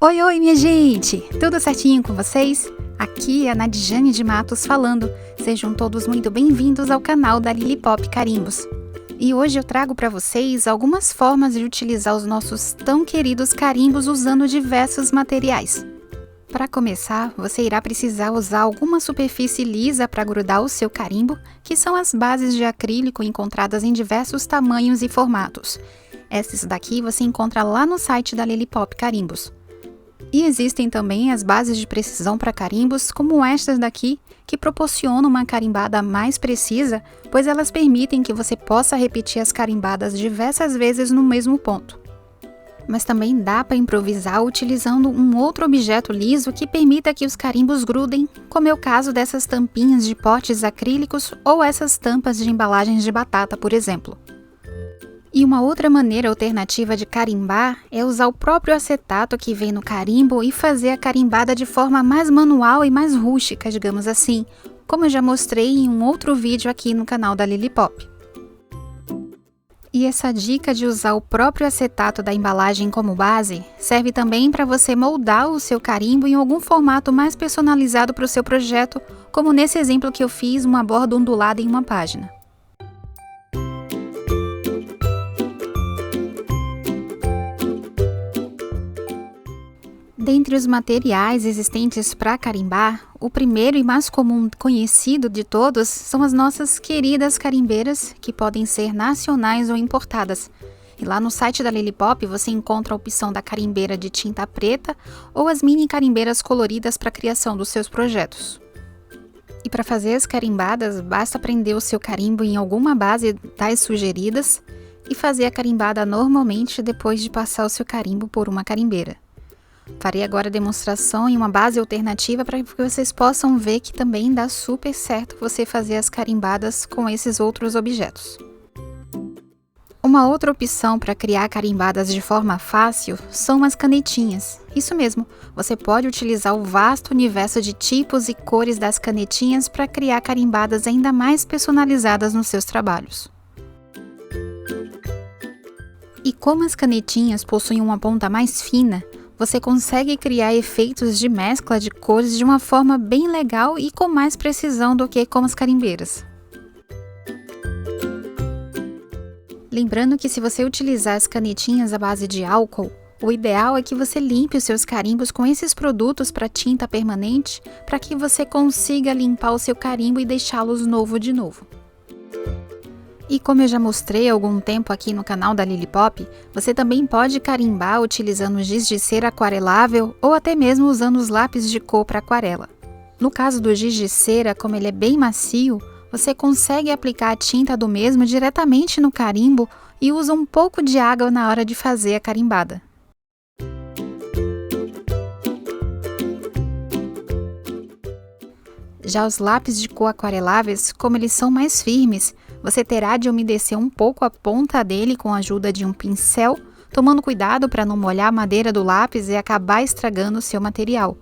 Oi, oi, minha gente! Tudo certinho com vocês? Aqui é a Nadjane de Matos falando. Sejam todos muito bem-vindos ao canal da Lilipop Carimbos. E hoje eu trago para vocês algumas formas de utilizar os nossos tão queridos carimbos usando diversos materiais. Para começar, você irá precisar usar alguma superfície lisa para grudar o seu carimbo, que são as bases de acrílico encontradas em diversos tamanhos e formatos. Essas daqui você encontra lá no site da Lilipop Carimbos. E existem também as bases de precisão para carimbos, como estas daqui, que proporcionam uma carimbada mais precisa, pois elas permitem que você possa repetir as carimbadas diversas vezes no mesmo ponto. Mas também dá para improvisar utilizando um outro objeto liso que permita que os carimbos grudem, como é o caso dessas tampinhas de potes acrílicos ou essas tampas de embalagens de batata, por exemplo. E uma outra maneira alternativa de carimbar é usar o próprio acetato que vem no carimbo e fazer a carimbada de forma mais manual e mais rústica, digamos assim, como eu já mostrei em um outro vídeo aqui no canal da Lilipop. E essa dica de usar o próprio acetato da embalagem como base serve também para você moldar o seu carimbo em algum formato mais personalizado para o seu projeto, como nesse exemplo que eu fiz, uma borda ondulada em uma página. Dentre os materiais existentes para carimbar, o primeiro e mais comum conhecido de todos são as nossas queridas carimbeiras, que podem ser nacionais ou importadas. E lá no site da Lilipop você encontra a opção da carimbeira de tinta preta ou as mini carimbeiras coloridas para a criação dos seus projetos. E para fazer as carimbadas, basta prender o seu carimbo em alguma base das sugeridas e fazer a carimbada normalmente depois de passar o seu carimbo por uma carimbeira. Farei agora a demonstração em uma base alternativa para que vocês possam ver que também dá super certo você fazer as carimbadas com esses outros objetos. Uma outra opção para criar carimbadas de forma fácil são as canetinhas. Isso mesmo, você pode utilizar o vasto universo de tipos e cores das canetinhas para criar carimbadas ainda mais personalizadas nos seus trabalhos. E como as canetinhas possuem uma ponta mais fina, você consegue criar efeitos de mescla de cores de uma forma bem legal e com mais precisão do que com as carimbeiras. Lembrando que se você utilizar as canetinhas à base de álcool, o ideal é que você limpe os seus carimbos com esses produtos para tinta permanente, para que você consiga limpar o seu carimbo e deixá-los novo de novo. E como eu já mostrei há algum tempo aqui no canal da Lilipop, você também pode carimbar utilizando giz de cera aquarelável ou até mesmo usando os lápis de cor para aquarela. No caso do giz de cera, como ele é bem macio, você consegue aplicar a tinta do mesmo diretamente no carimbo e usa um pouco de água na hora de fazer a carimbada. Já os lápis de cor aquareláveis, como eles são mais firmes, você terá de umedecer um pouco a ponta dele com a ajuda de um pincel, tomando cuidado para não molhar a madeira do lápis e acabar estragando o seu material.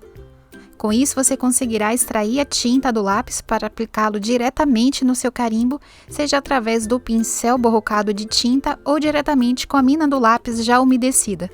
Com isso, você conseguirá extrair a tinta do lápis para aplicá-lo diretamente no seu carimbo, seja através do pincel borrocado de tinta ou diretamente com a mina do lápis já umedecida.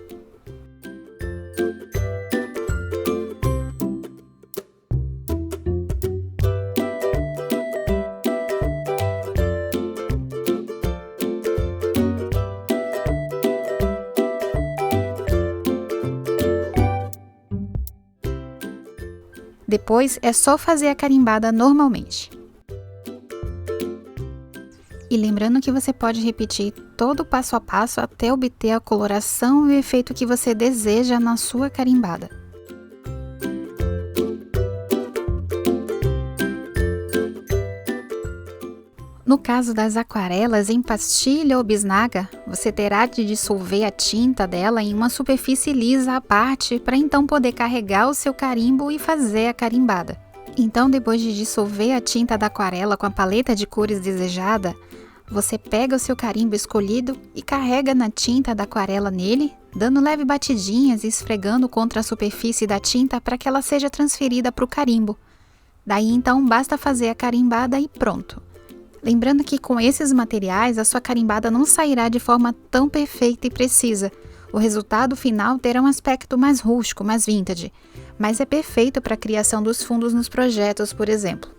Depois é só fazer a carimbada normalmente. E lembrando que você pode repetir todo o passo a passo até obter a coloração e o efeito que você deseja na sua carimbada. No caso das aquarelas em pastilha ou bisnaga, você terá de dissolver a tinta dela em uma superfície lisa à parte para então poder carregar o seu carimbo e fazer a carimbada. Então, depois de dissolver a tinta da aquarela com a paleta de cores desejada, você pega o seu carimbo escolhido e carrega na tinta da aquarela nele, dando leve batidinhas e esfregando contra a superfície da tinta para que ela seja transferida para o carimbo. Daí então basta fazer a carimbada e pronto. Lembrando que com esses materiais a sua carimbada não sairá de forma tão perfeita e precisa. O resultado final terá um aspecto mais rústico, mais vintage, mas é perfeito para a criação dos fundos nos projetos, por exemplo.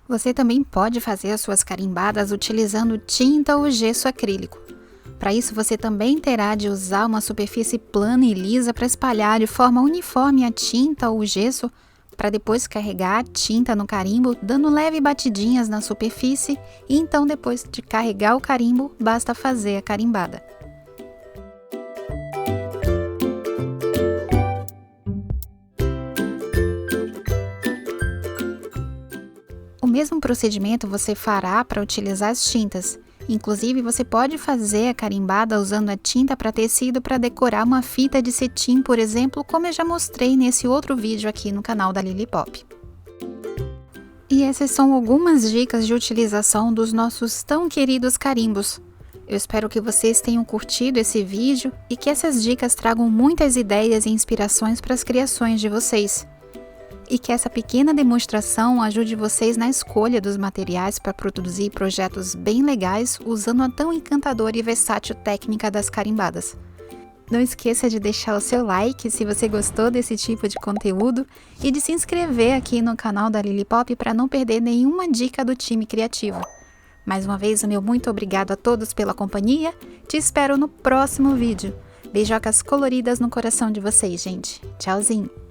Você também pode fazer as suas carimbadas utilizando tinta ou gesso acrílico. Para isso, você também terá de usar uma superfície plana e lisa para espalhar de forma uniforme a tinta ou o gesso, para depois carregar a tinta no carimbo, dando leve batidinhas na superfície, e então depois de carregar o carimbo, basta fazer a carimbada. O mesmo procedimento você fará para utilizar as tintas. Inclusive, você pode fazer a carimbada usando a tinta para tecido para decorar uma fita de cetim, por exemplo, como eu já mostrei nesse outro vídeo aqui no canal da Lili Pop. E essas são algumas dicas de utilização dos nossos tão queridos carimbos. Eu espero que vocês tenham curtido esse vídeo e que essas dicas tragam muitas ideias e inspirações para as criações de vocês. E que essa pequena demonstração ajude vocês na escolha dos materiais para produzir projetos bem legais usando a tão encantadora e versátil técnica das carimbadas. Não esqueça de deixar o seu like se você gostou desse tipo de conteúdo e de se inscrever aqui no canal da Lili Pop para não perder nenhuma dica do time criativo. Mais uma vez, o meu muito obrigado a todos pela companhia. Te espero no próximo vídeo. Beijocas coloridas no coração de vocês, gente. Tchauzinho!